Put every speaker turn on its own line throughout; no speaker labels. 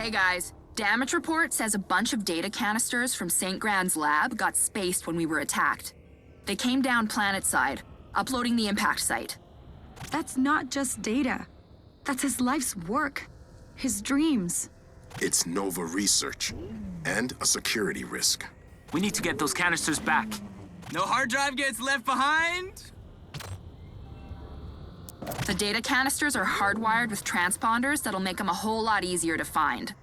Hey guys, damage report says a bunch of data canisters from St. Grand's lab got spaced when we were attacked. They came down planetside, uploading the impact site.
That's not just data. That's his life's work. His dreams.
It's Nova research. And a security risk.
We need to get those canisters back.
No hard drive gets left behind?
The data canisters are hardwired with transponders that'll make them a whole lot easier to find.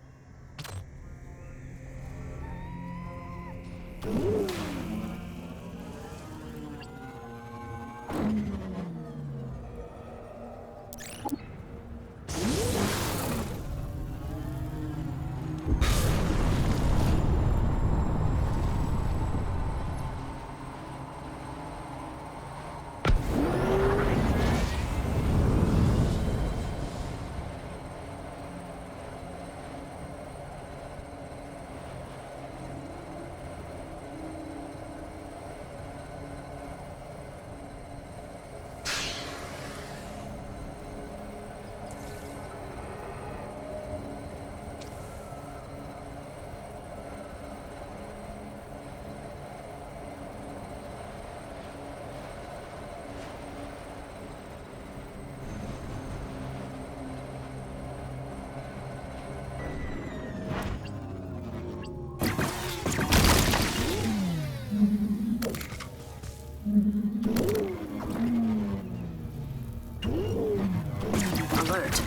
Alert.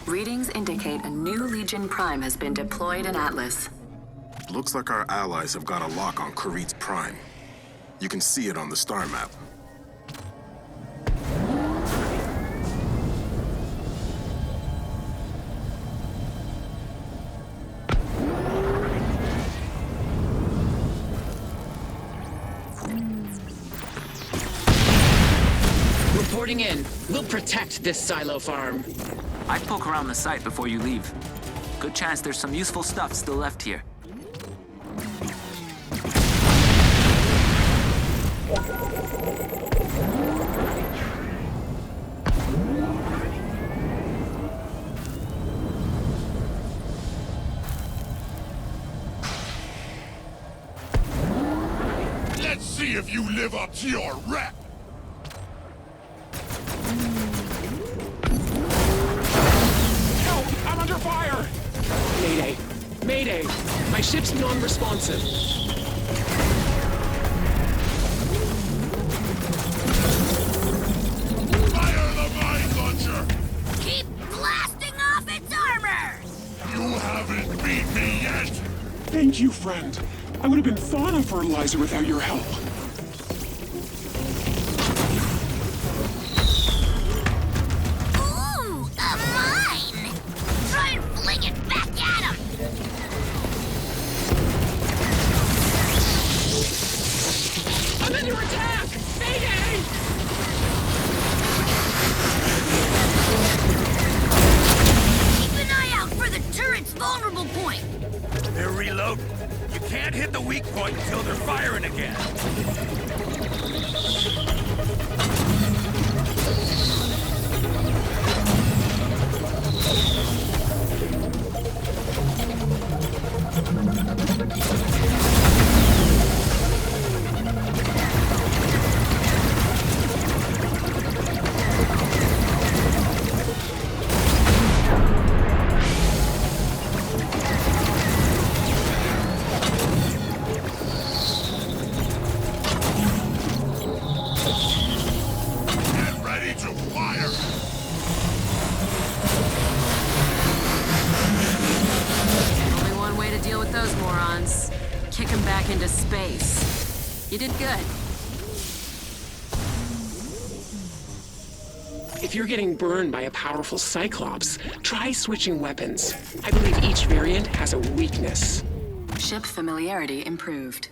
Readings indicate a new Legion Prime has been deployed in Atlas.
Looks like our allies have got a lock on Karit's Prime. You can see it on the star map.
Reporting in. We'll protect this silo farm.
I'd poke around the site before you leave. Good chance there's some useful stuff still left here.
Let's see if you live up to your rep!
Help! I'm under fire! Mayday! Mayday! My ship's non-responsive.
Fire the mine launcher!
Keep blasting off its armor!
You haven't beat me yet!
Thank you, friend. I would have been fauna fertilizer without your help.
Ooh, a mine! Try and fling it back at him!
I'm under attack! Mayday!
Keep an eye out for the turret's vulnerable point!
They're reloading. You can't hit the weak point until they're firing again.
Get ready to fire!
Only one way to deal with those morons. Kick them back into space. You did good.
If you're getting burned by a powerful Cyclops, try switching weapons. I believe each variant has a weakness.
Ship familiarity improved.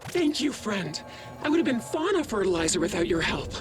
Thank you, friend. I would have been fauna fertilizer without your help.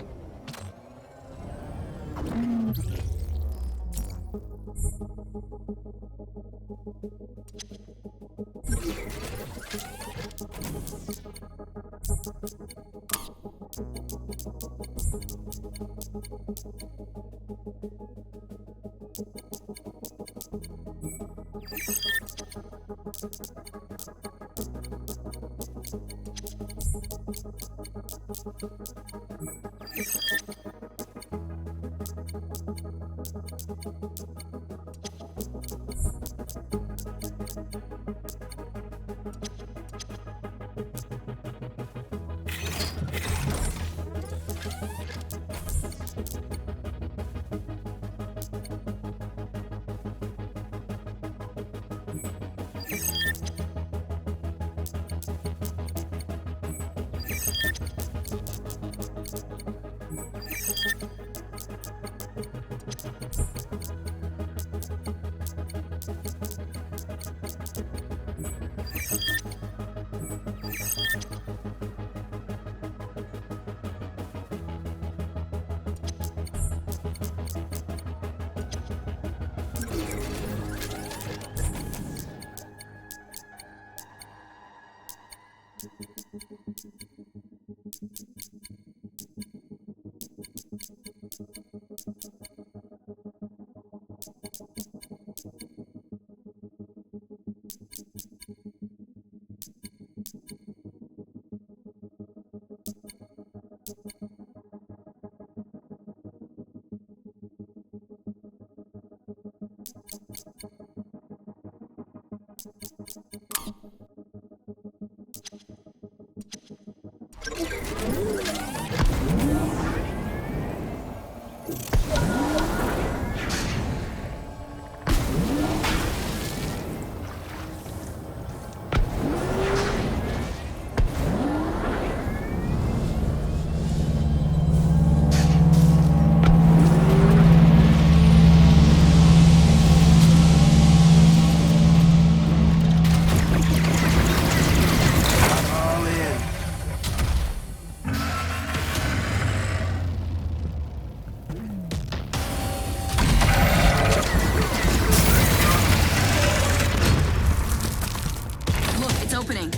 Opening.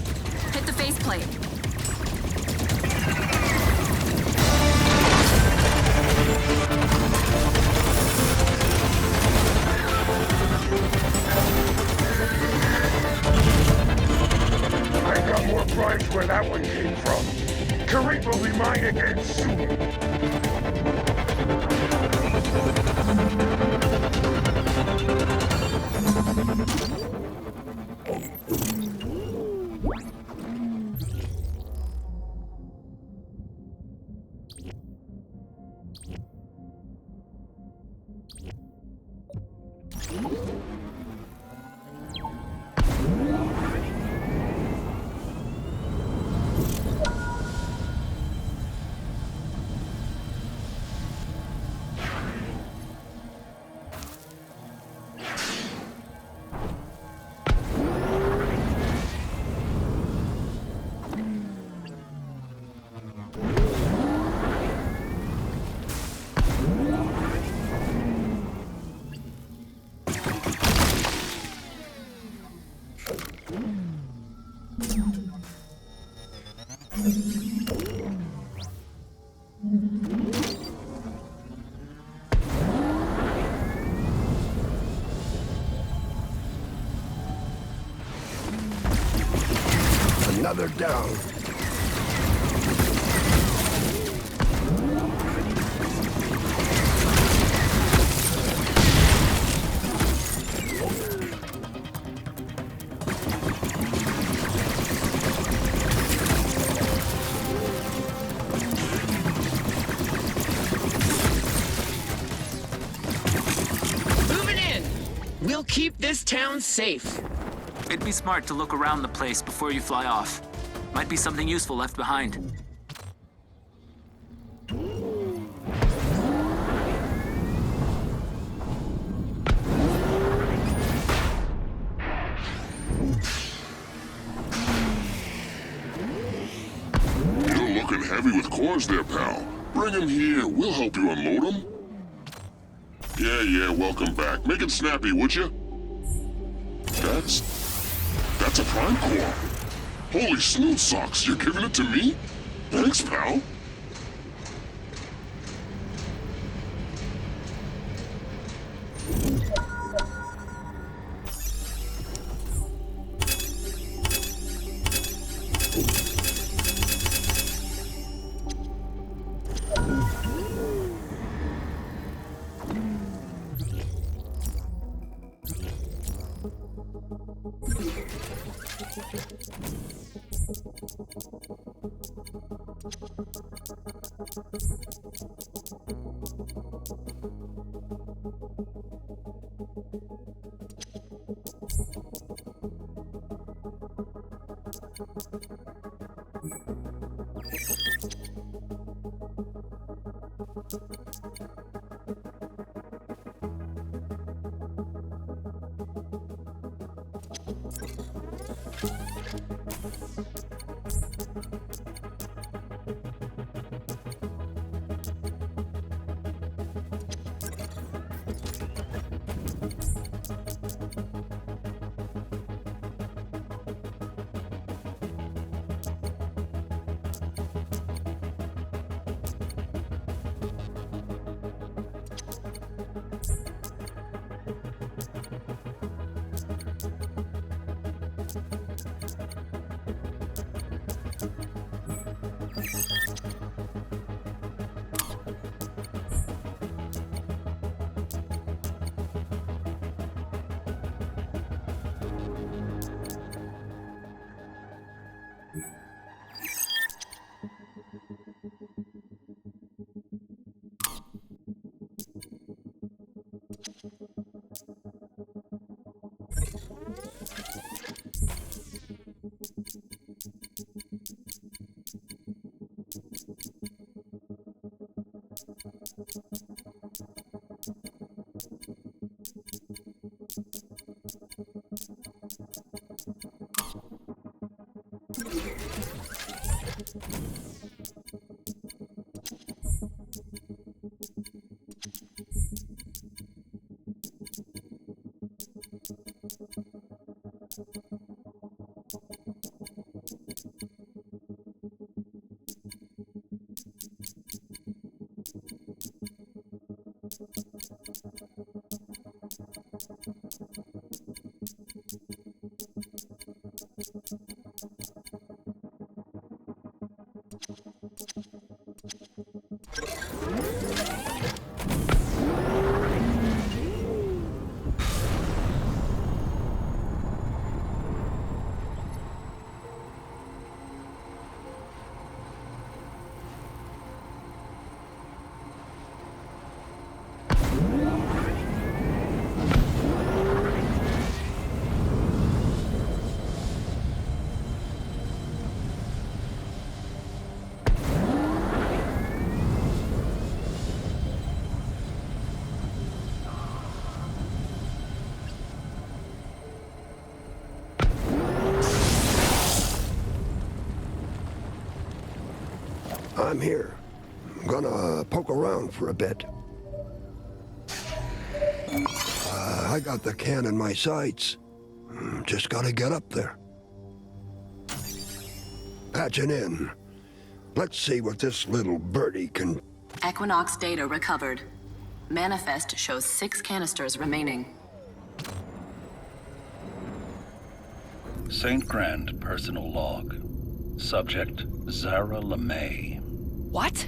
Hit the faceplate.
I got more prides where that one came from. Kareem will be mine again soon. Another down.
Moving in! We'll keep this town safe.
It'd be smart to look around the place before you fly off. Might be something useful left behind.
You're looking heavy with cores there, pal. Bring him here. We'll help you unload him. Yeah, welcome back. Make it snappy, would you? That's a prime core. Holy smooth socks, you're giving it to me? Thanks, pal.
I'm here. I'm gonna poke around for a bit. I got the can in my sights. Just gotta get up there. Patching in. Let's see what this little birdie can...
Equinox data recovered. Manifest shows 6 canisters remaining.
St. Grand personal log. Subject, Zara LeMay.
What?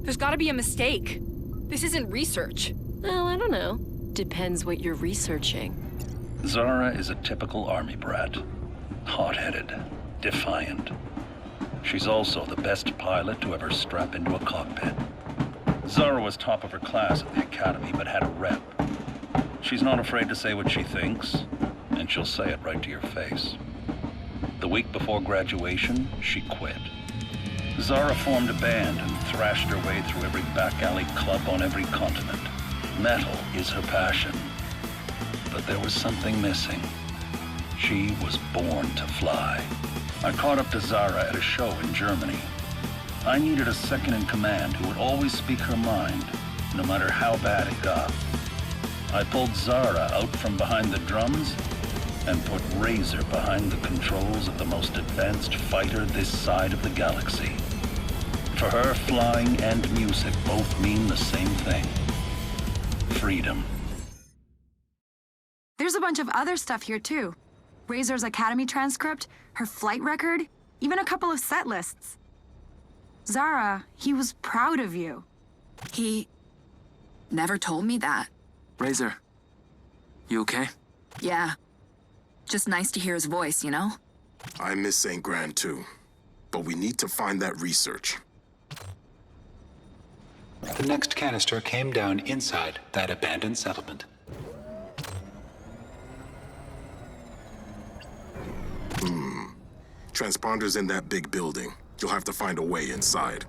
There's gotta be a mistake. This isn't research.
Oh, I don't know. Depends what you're researching.
Zara is a typical army brat. Hot-headed, defiant. She's also the best pilot to ever strap into a cockpit. Zara was top of her class at the academy, but had a rep. She's not afraid to say what she thinks, and she'll say it right to your face. The week before graduation, she quit. Zara formed a band and thrashed her way through every back alley club on every continent. Metal is her passion. But there was something missing. She was born to fly. I caught up to Zara at a show in Germany. I needed a second-in-command who would always speak her mind, no matter how bad it got. I pulled Zara out from behind the drums and put Razor behind the controls of the most advanced fighter this side of the galaxy. For her, flying and music both mean the same thing. Freedom.
There's a bunch of other stuff here, too. Razor's Academy transcript, her flight record, even a couple of set lists. Zara, he was proud of you.
He never told me that.
Razor, you okay?
Yeah. Just nice to hear his voice, you know?
I miss St. Grand too. But we need to find that research.
The next canister came down inside that abandoned settlement.
Transponder's in that big building. You'll have to find a way inside.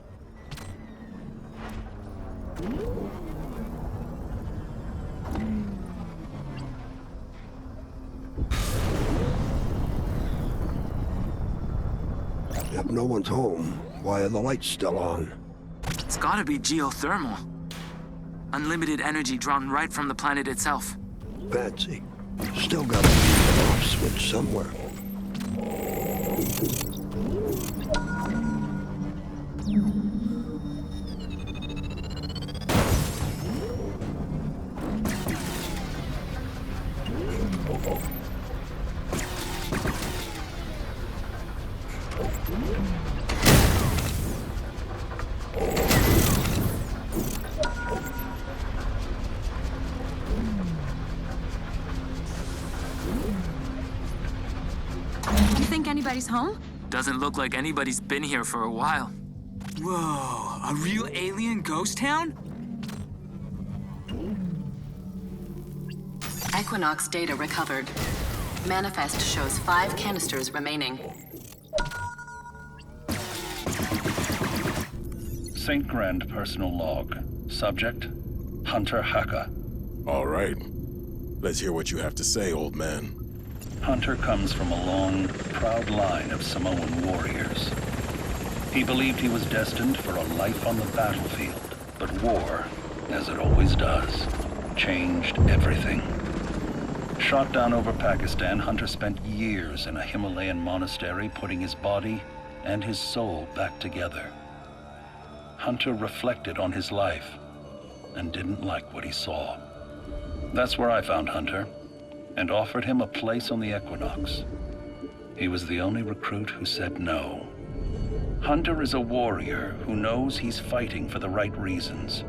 If no one's home, why are the lights still on?
It's gotta be geothermal. Unlimited energy drawn right from the planet itself.
Fancy. Still gotta be an off switch somewhere.
You think anybody's home?
Doesn't look like anybody's been here for a while.
Whoa, a real alien ghost town?
Equinox data recovered. Manifest shows 5 canisters remaining.
St. Grand personal log. Subject, Hunter Haka.
All right. Let's hear what you have to say, old man.
Hunter comes from a long, proud line of Samoan warriors. He believed he was destined for a life on the battlefield, but war, as it always does, changed everything. Shot down over Pakistan, Hunter spent years in a Himalayan monastery putting his body and his soul back together. Hunter reflected on his life and didn't like what he saw. That's where I found Hunter and offered him a place on the Equinox. He was the only recruit who said no. Hunter is a warrior who knows he's fighting for the right reasons,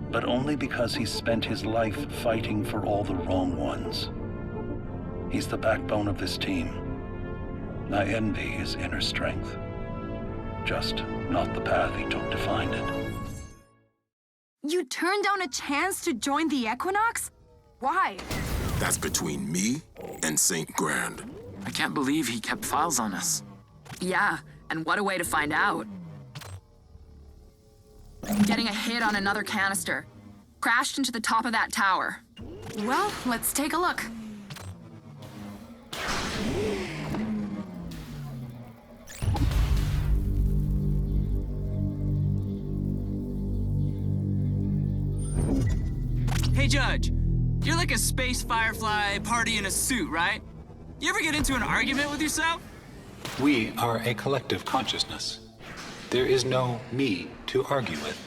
but only because he's spent his life fighting for all the wrong ones. He's the backbone of this team. I envy his inner strength, just not the path he took to find it.
You turned down a chance to join the Equinox? Why?
That's between me and St. Grand.
I can't believe he kept files on us.
Yeah, and what a way to find out. Getting a hit on another canister. Crashed into the top of that tower.
Well, let's take a look.
Hey, Judge. You're like a space firefly party in a suit, right? You ever get into an argument with yourself?
We are a collective consciousness. There is no me to argue with.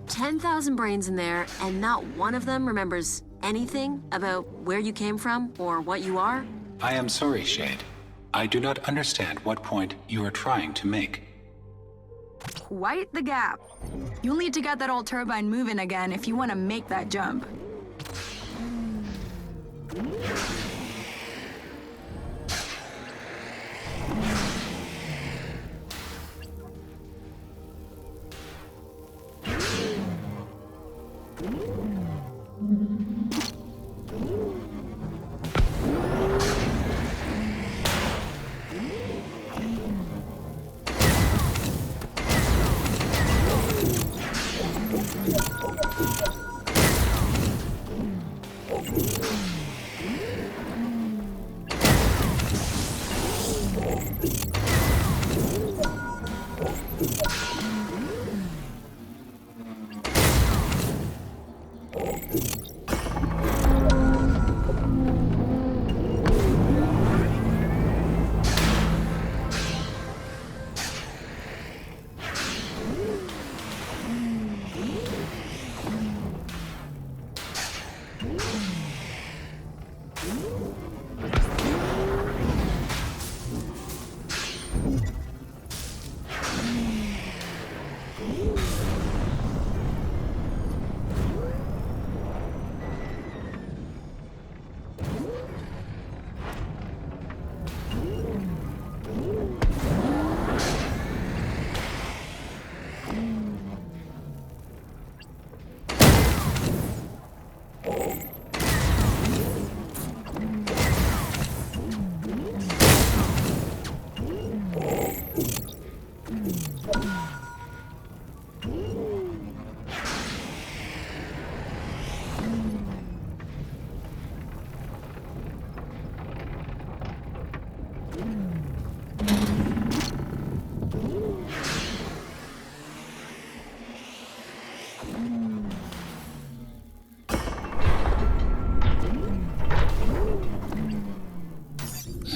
10,000 brains in there, and not one of them remembers anything about where you came from or what you are?
I am sorry, Shade. I do not understand what point you are trying to make.
Quite the gap. You'll need to get that old turbine moving again if you want to make that jump.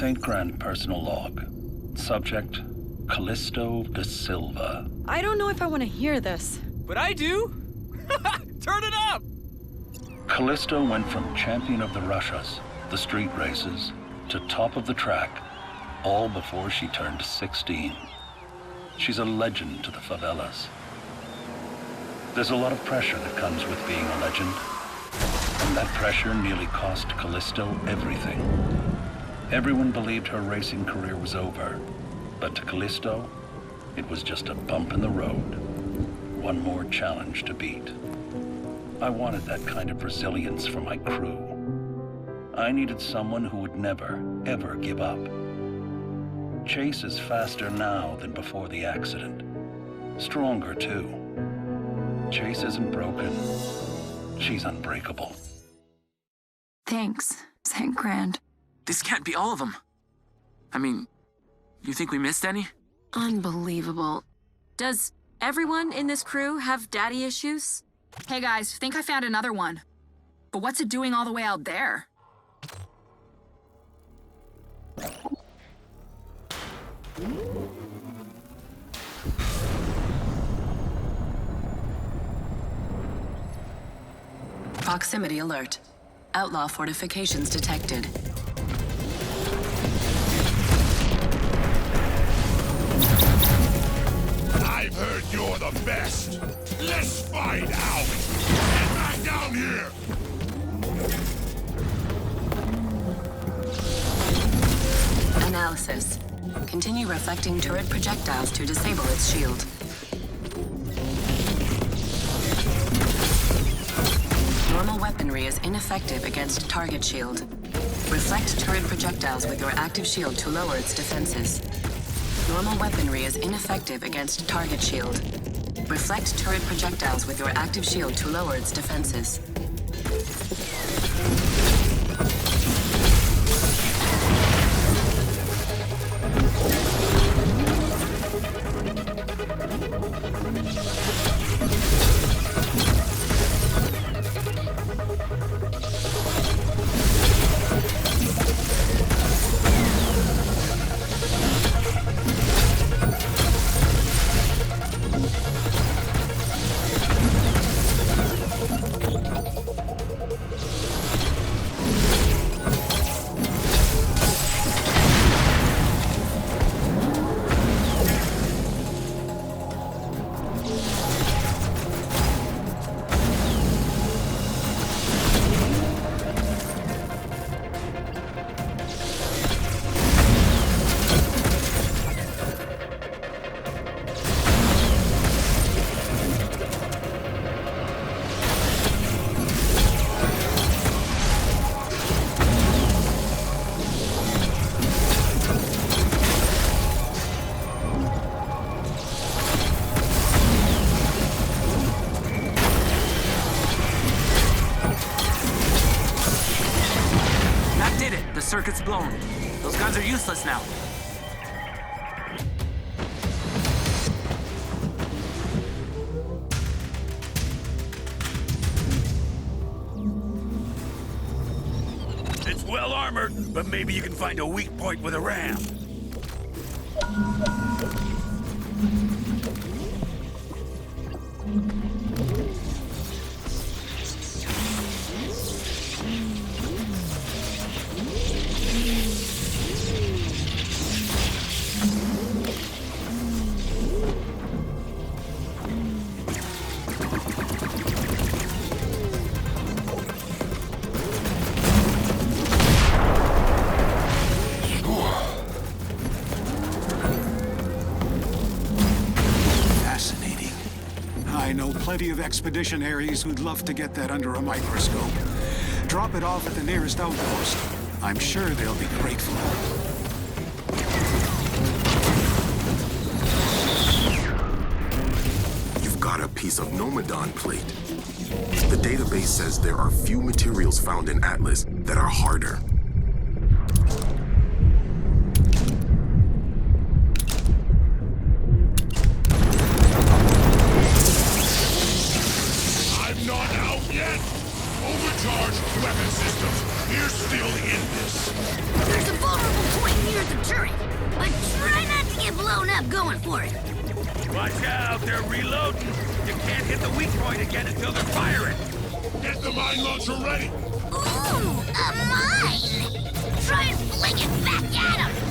St. Grand personal log. Subject, Callisto da Silva.
I don't know if I want to hear this.
But I do! Turn it up!
Callisto went from champion of the Russias, the street races, to top of the track, all before she turned 16. She's a legend to the favelas. There's a lot of pressure that comes with being a legend, and that pressure nearly cost Callisto everything. Everyone believed her racing career was over, but to Callisto, it was just a bump in the road. One more challenge to beat. I wanted that kind of resilience for my crew. I needed someone who would never, ever give up. Chase is faster now than before the accident. Stronger, too. Chase isn't broken. She's unbreakable.
Thanks, St. Grand.
This can't be all of them. I mean, you think we missed any?
Unbelievable. Does everyone in this crew have daddy issues?
Hey guys, think I found another one. But what's it doing all the way out there?
Proximity alert. Outlaw fortifications detected.
I've heard you're the best. Let's find out. Get back down here.
Analysis. Continue reflecting turret projectiles to disable its shield. Normal weaponry is ineffective against target shield. Reflect turret projectiles with your active shield to lower its defenses. Normal weaponry is ineffective against target shield. Reflect turret projectiles with your active shield to lower its defenses.
Circuit's blown. Those guns are useless now.
It's well armored, but maybe you can find a weak point with a ram.
I know plenty of expeditionaries who'd love to get that under a microscope. Drop it off at the nearest outpost. I'm sure they'll be grateful.
You've got a piece of Nomadon plate. The database says there are few materials found in Atlas that are harder.
I'm not out yet! Overcharged weapon systems! We're still in this!
There's a vulnerable point near the turret, but try not to get blown up going for it.
Watch out, they're reloading! You can't hit the weak point again until they're firing! Get the mine launcher ready!
Ooh, a mine! Try and fling it back at him!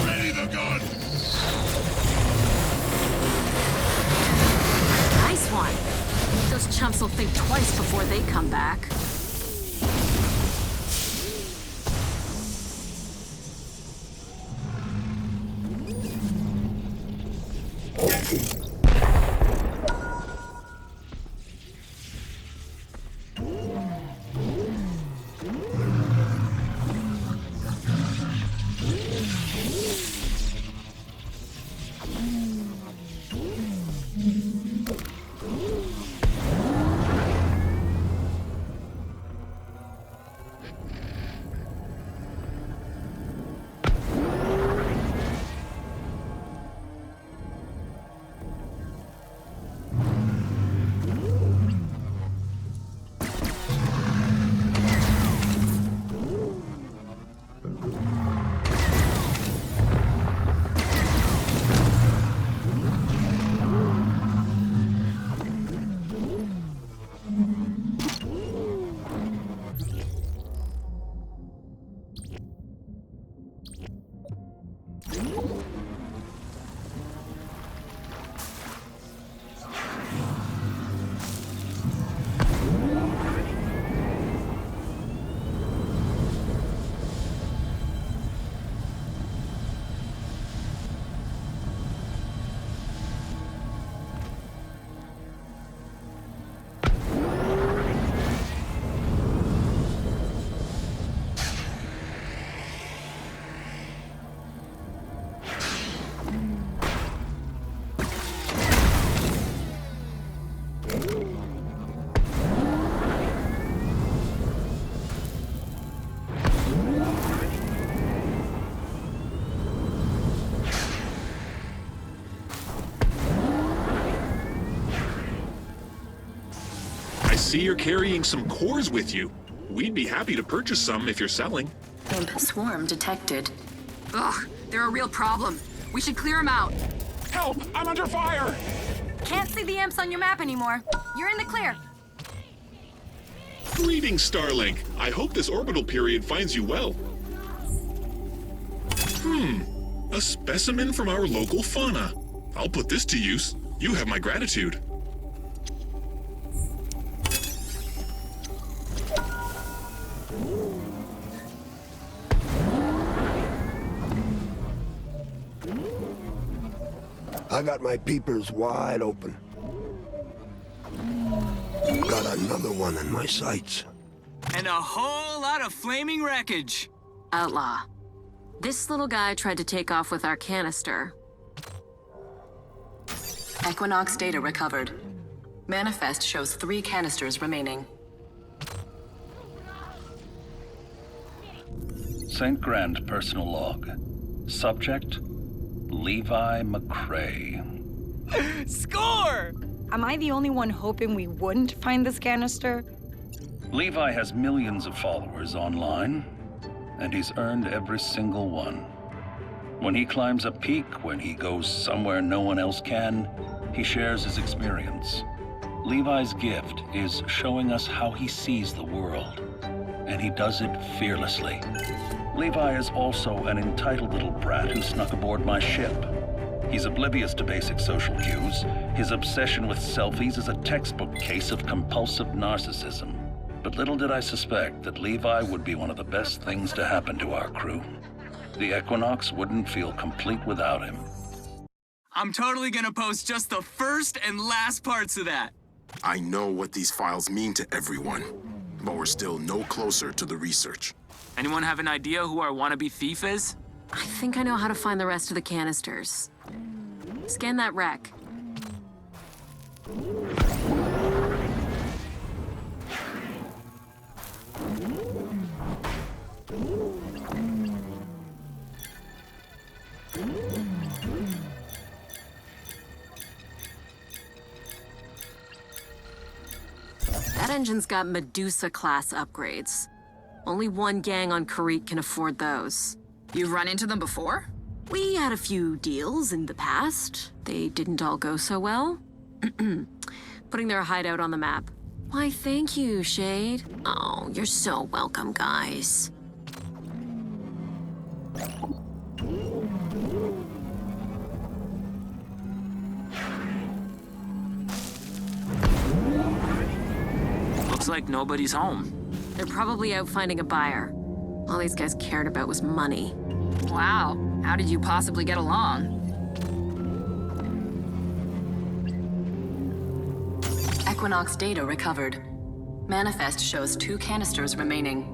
Ready the gun!
Nice one. Those chumps will think twice before they come back.
I see you're carrying some cores with you. We'd be happy to purchase some if you're selling.
Imp swarm detected.
Ugh, they're a real problem. We should clear them out.
Help! I'm under fire!
Can't see the imps on your map anymore. You're in the clear.
Greetings, Starlink. I hope this orbital period finds you well. A specimen from our local fauna. I'll put this to use. You have my gratitude.
I got my peepers wide open. Got another one in my sights.
And a whole lot of flaming wreckage.
Outlaw. This little guy tried to take off with our canister.
Equinox data recovered. Manifest shows 3 canisters remaining.
St. Grand personal log. Subject, Levi McCrae.
Score!
Am I the only one hoping we wouldn't find this canister?
Levi has millions of followers online, and he's earned every single one. When he climbs a peak, when he goes somewhere no one else can, he shares his experience. Levi's gift is showing us how he sees the world. and he does it fearlessly. Levi is also an entitled little brat who snuck aboard my ship. He's oblivious to basic social cues. His obsession with selfies is a textbook case of compulsive narcissism. But little did I suspect that Levi would be one of the best things to happen to our crew. The Equinox wouldn't feel complete without him.
I'm totally gonna post just the first and last parts of that.
I know what these files mean to everyone, but we're still no closer to the research.
Anyone have an idea who our wannabe thief is?
I think I know how to find the rest of the canisters. Scan that wreck. That engine's got Medusa-class upgrades. Only one gang on Karite can afford those.
You've run into them before?
We had a few deals in the past. They didn't all go so well. Putting their hideout on the map. Why, thank you, Shade. Oh, you're so welcome, guys.
Looks like nobody's home.
They're probably out finding a buyer. All these guys cared about was money.
Wow, how did you possibly get along?
Equinox data recovered. Manifest shows 2 canisters remaining.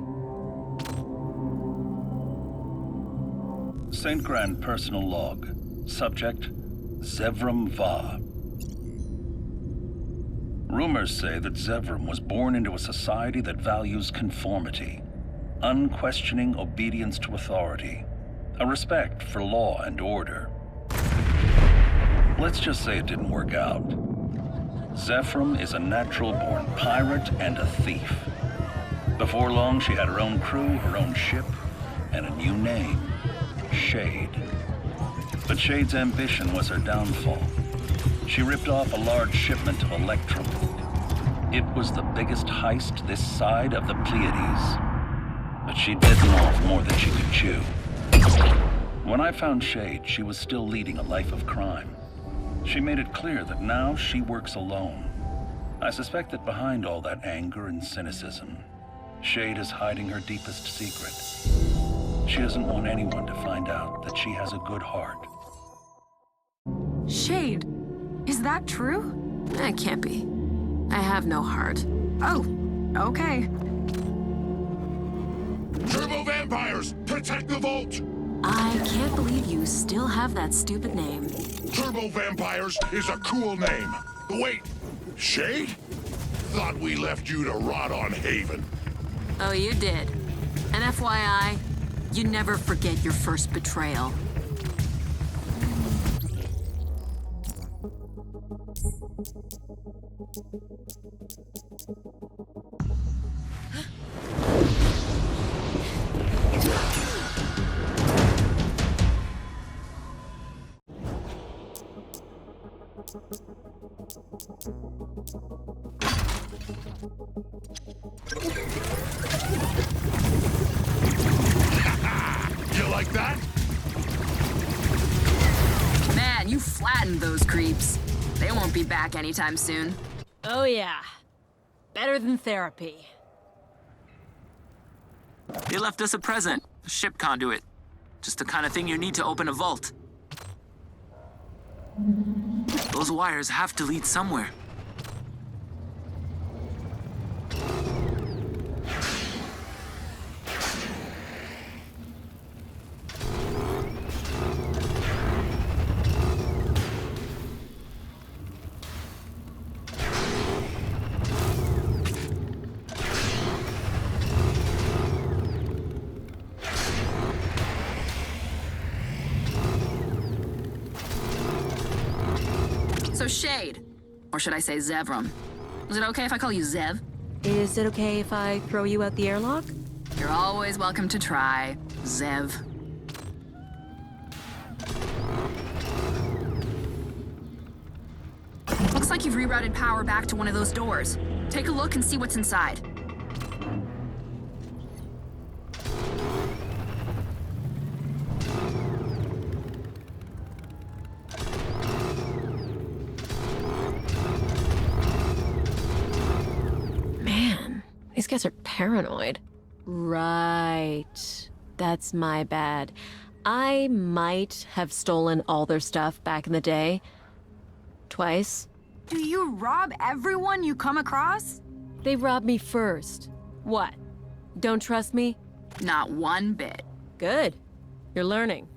St. Grand personal log. Subject, Zevram Va. Rumors say that Zevram was born into a society that values conformity, unquestioning obedience to authority, a respect for law and order. Let's just say it didn't work out. Zevram is a natural-born pirate and a thief. Before long, she had her own crew, her own ship, and a new name, Shade. But Shade's ambition was her downfall. She ripped off a large shipment of Electrum. It was the biggest heist this side of the Pleiades. But she'd bitten off more than she could chew. When I found Shade, she was still leading a life of crime. She made it clear that now she works alone. I suspect that behind all that anger and cynicism, Shade is hiding her deepest secret. She doesn't want anyone to find out that she has a good heart.
Shade, is that true?
That can't be. I have no heart.
Oh, okay.
Turbo vampires, protect the vault!
I can't believe you still have that stupid name.
Turbo vampires is a cool name. Wait, Shade? Thought we left you to rot on Haven.
Oh, you did. And FYI, you never forget your first betrayal.
You like that?
Man, you flattened those creeps. They won't be back anytime soon.
Oh yeah. Better than therapy.
They left us a present, a ship conduit. Just the kind of thing you need to open a vault. Those wires have to lead somewhere.
So Shade, or should I say Zevram? Is it okay if I call you Zev?
Is it okay if I throw you out the airlock?
You're always welcome to try, Zev. Looks like you've rerouted power back to one of those doors. Take a look and see what's inside.
These guys are paranoid. Right. That's my bad. I might have stolen all their stuff back in the day. Twice.
Do you rob everyone you come across?
They robbed me first. What? Don't trust me?
Not one bit.
Good. You're learning.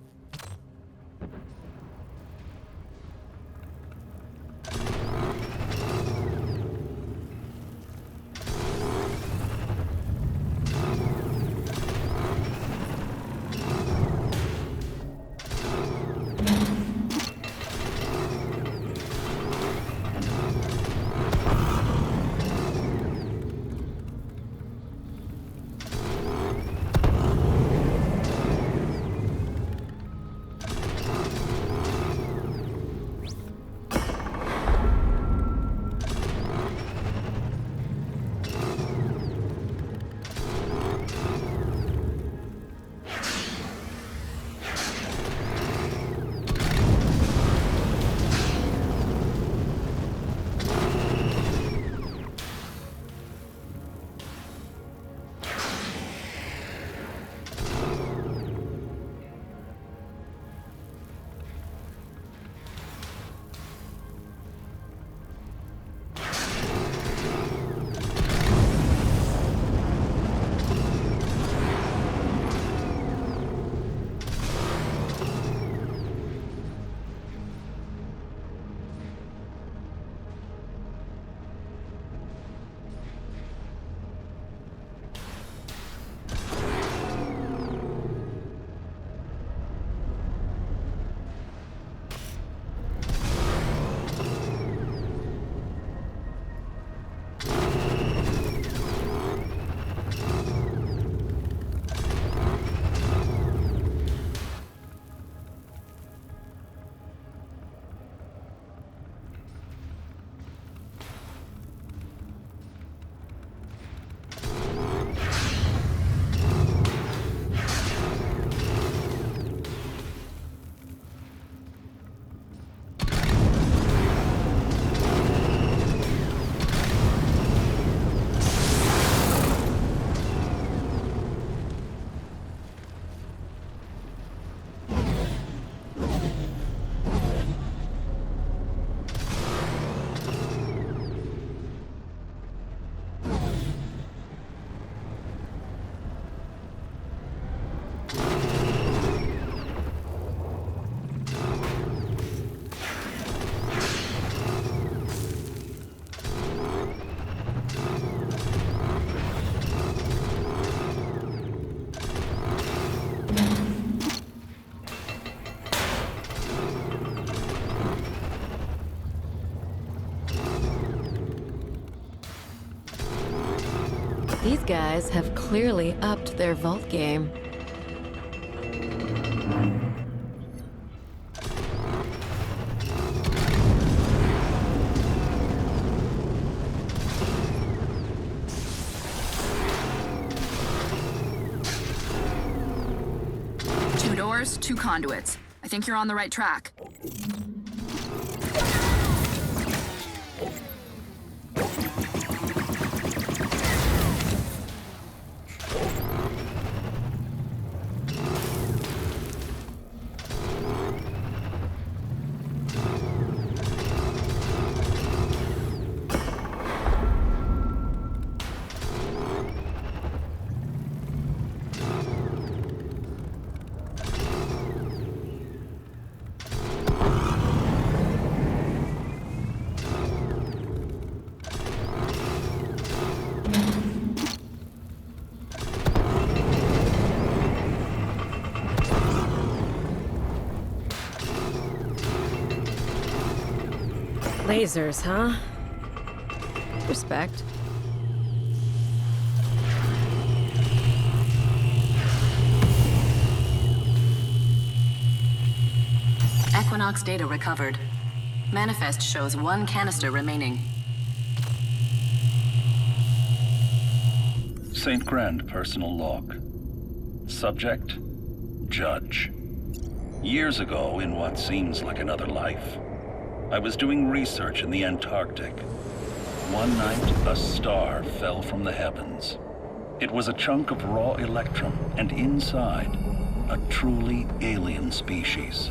These guys have clearly upped their vault game.
Two doors, two conduits. I think you're on the right track.
Lasers, huh? Respect.
Equinox data recovered. Manifest shows 1 canister remaining.
St. Grand personal log. Subject, Judge. Years ago, in what seems like another life, I was doing research in the Antarctic. one night a star fell from the heavens. It was a chunk of raw electrum, and inside, a truly alien species.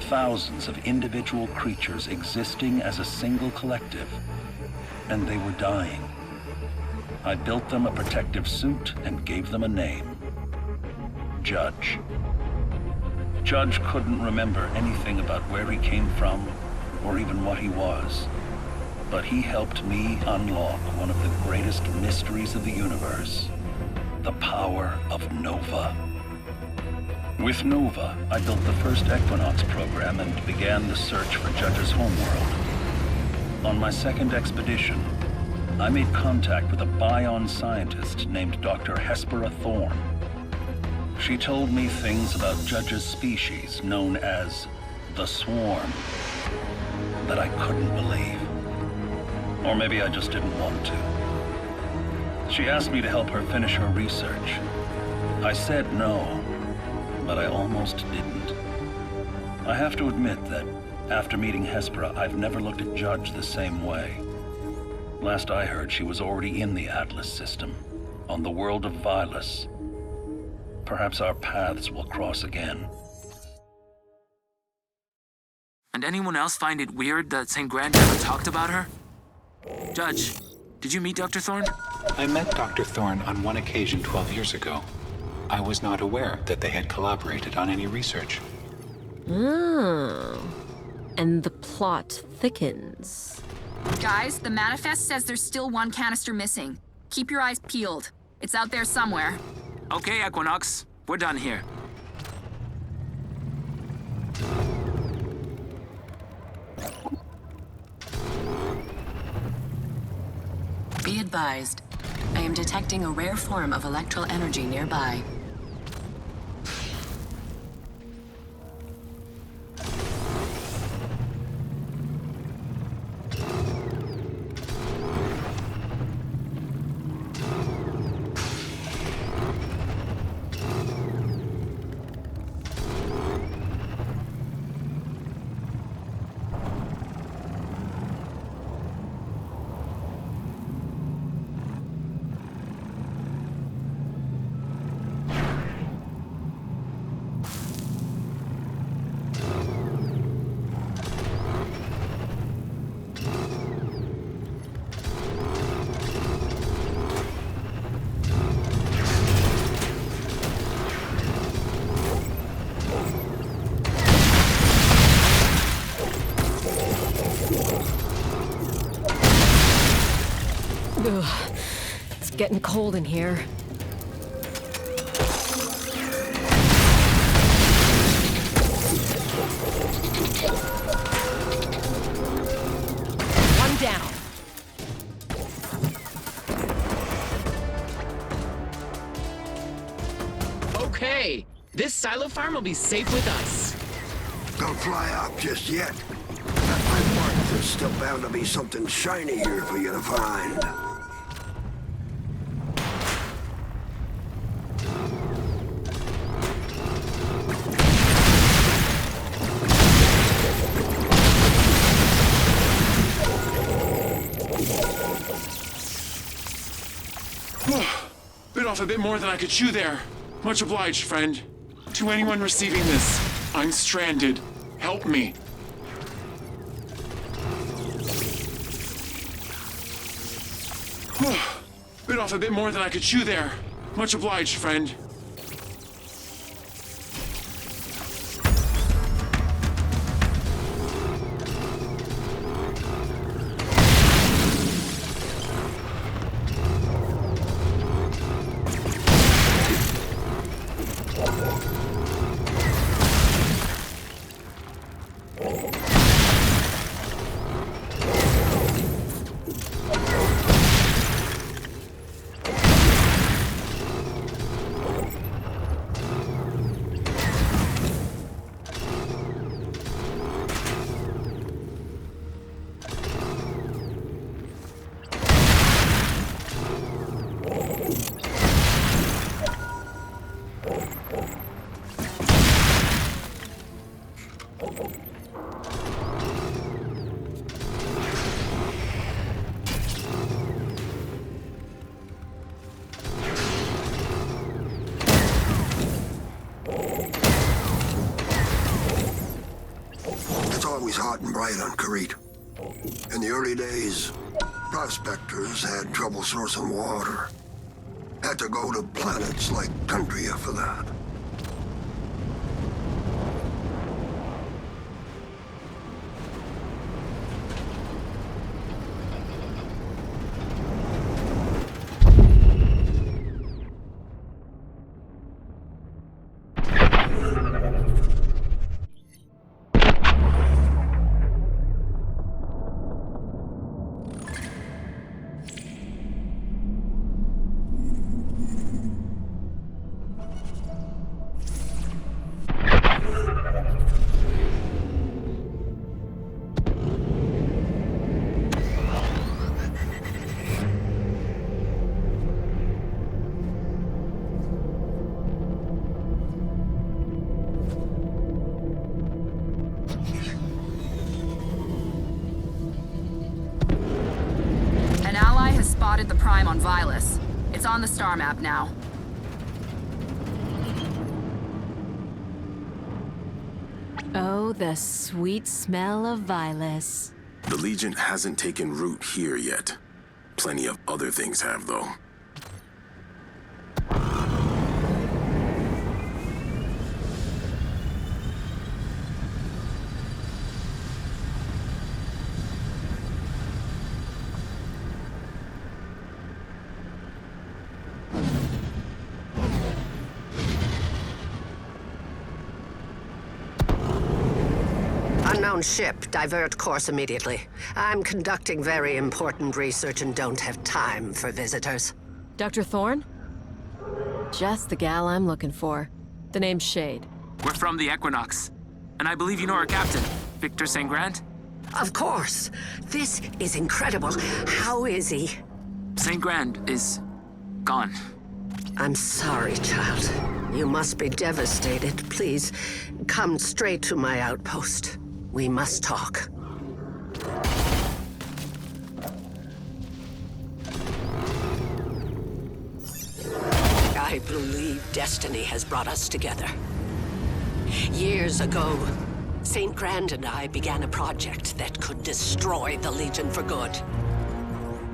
Thousands of individual creatures existing as a single collective, and they were dying. I built them a protective suit and gave them a name. Judge. Judge couldn't remember anything about where he came from, or even what he was. But he helped me unlock one of the greatest mysteries of the universe, the power of Nova. With Nova, I built the first Equinox program and began the search for Judge's homeworld. On my second expedition, I made contact with a Bion scientist named Dr. Hespera Thorne. She told me things about Judge's species, known as the Swarm, that I couldn't believe. Or maybe I just didn't want to. She asked me to help her finish her research. I said no, but I almost didn't. I have to admit that after meeting Hespera, I've never looked at Judge the same way. Last I heard, she was already in the Atlas system, on the world of Vilus. Perhaps our paths will cross again.
And anyone else find it weird that St. Grand never talked about her? Judge, did you meet Dr. Thorne?
I met Dr. Thorne on one occasion 12 years ago. I was not aware that they had collaborated on any research.
Oh. And the plot thickens.
Guys, the manifest says there's still one canister missing. Keep your eyes peeled. It's out there somewhere.
Okay, Equinox. We're done here.
Be advised, I am detecting a rare form of electral energy nearby.
Ugh, it's getting cold in here. One down.
Okay, this silo farm will be safe with us.
Don't fly up just yet. At my mark, there's still bound to be something shiny here for you to find.
Bit off a bit more than I could chew there. Much obliged, friend. To anyone receiving this, I'm stranded. Help me. Bit off a bit more than I could chew there. Much obliged, friend.
always hot and bright on Crete. In the early days, prospectors had trouble sourcing water. Had to go to planets like Tundria for that.
Spotted the Prime on Vilas. It's on the star map now.
Oh, the sweet smell of Vilas.
The Legion hasn't taken root here yet. Plenty of other things have, though.
Unknown ship, divert course immediately. I'm conducting very important research and don't have time for visitors.
Dr. Thorne? Just the gal I'm looking for. The name's Shade.
We're from the Equinox. And I believe you know our captain, Victor St. Grant?
Of course. This is incredible. How is he?
St. Grant is gone.
I'm sorry, child. You must be devastated. Please, come straight to my outpost. We must talk. I believe destiny has brought us together. Years ago, St. Grant and I began a project that could destroy the Legion for good.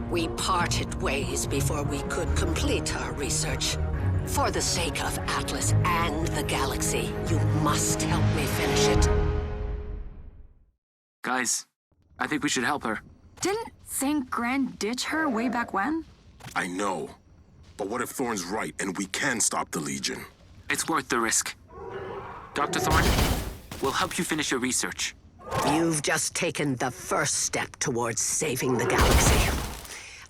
We parted ways before we could complete our research. For the sake of Atlas and the galaxy, you must help me finish it.
Guys, I think we should help her.
Didn't St. Grant ditch her way back when?
I know. But what if Thorne's right and we can stop the Legion?
It's worth the risk. Dr. Thorne, we'll help you finish your research.
You've just taken the first step towards saving the galaxy.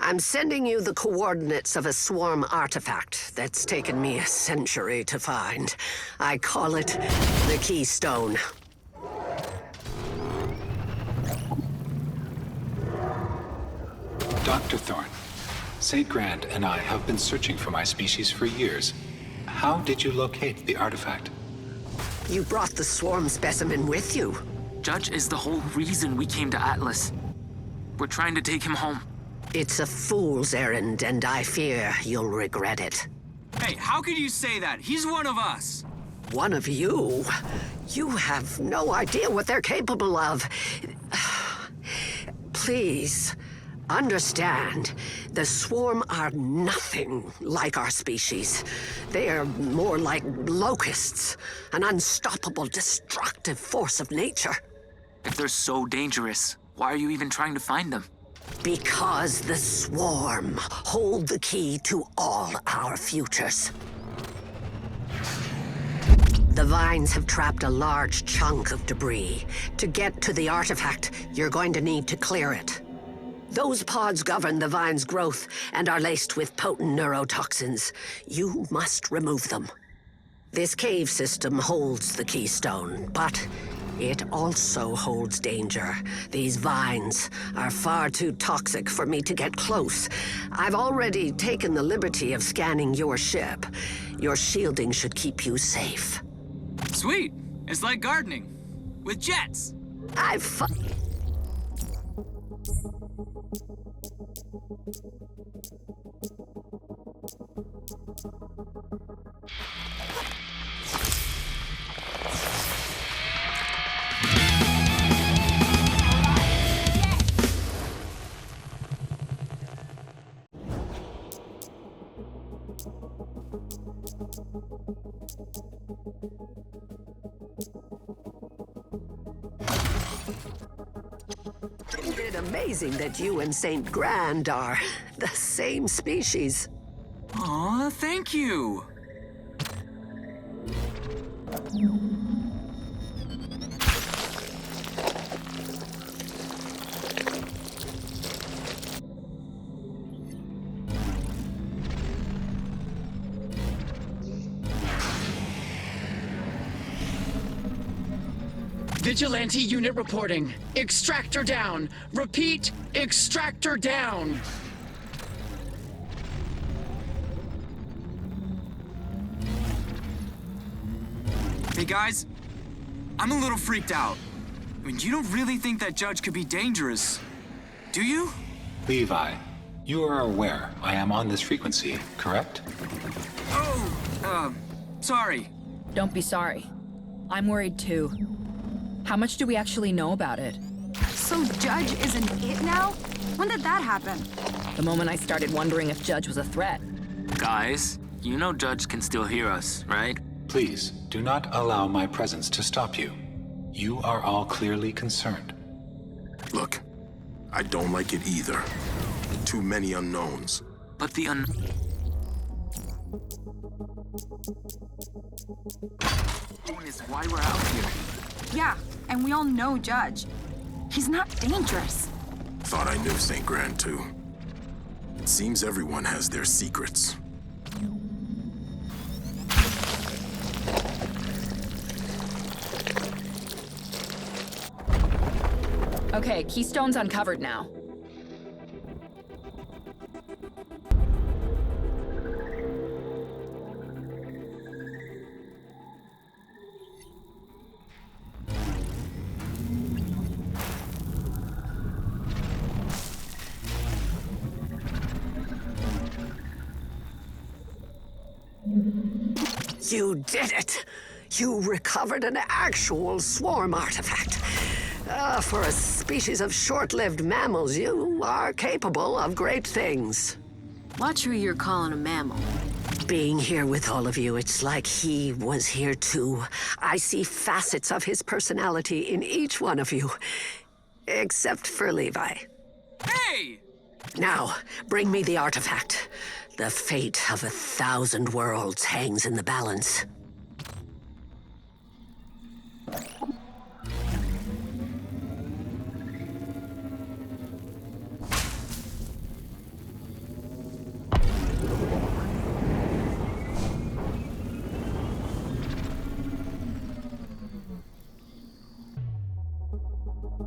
I'm sending you the coordinates of a swarm artifact that's taken me a century to find. I call it the Keystone.
Dr. Thorne, St. Grant and I have been searching for my species for years. How did you locate the artifact?
You brought the swarm specimen with you.
Judge is the whole reason we came to Atlas. We're trying to take him home.
It's a fool's errand, and I fear you'll regret it.
Hey, how could you say that? He's one of us.
One of you? You have no idea what they're capable of. Please, understand, the swarm are nothing like our species. They are more like locusts, an unstoppable, destructive force of nature.
If they're so dangerous, why are you even trying to find them?
Because the swarm hold the key to all our futures. The vines have trapped a large chunk of debris. To get to the artifact, you're going to need to clear it. Those pods govern the vine's growth and are laced with potent neurotoxins. You must remove them. This cave system holds the keystone, but it also holds danger. These vines are far too toxic for me to get close. I've already taken the liberty of scanning your ship. Your shielding should keep you safe.
Sweet. It's like gardening. With jets.
Isn't it amazing that you and St. Grand are the same species?
Aw, thank you.
Vigilante unit reporting. Extractor down. Repeat, extractor down.
Hey guys, I'm a little freaked out. I mean, you don't really think that Judge could be dangerous, do you?
Levi, you are aware I am on this frequency, correct?
Oh, sorry.
Don't be sorry. I'm worried too. How much do we actually know about it?
So Judge isn't it now? When did that happen?
The moment I started wondering if Judge was a threat.
Guys, you know Judge can still hear us, right?
Please, do not allow my presence to stop you. You are all clearly concerned.
Look, I don't like it either. Too many unknowns.
But the unknown is why we're out here.
Yeah, and we all know Judge. He's not dangerous.
Thought I knew St. Grand too. It seems everyone has their secrets.
Okay, Keystone's uncovered now.
You did it! You recovered an actual swarm artifact. For a species of short-lived mammals, you are capable of great things.
Watch who you're calling a mammal.
Being here with all of you, it's like he was here too. I see facets of his personality in each one of you. Except for Levi.
Hey!
Now, bring me the artifact. The fate of 1,000 worlds hangs in the balance.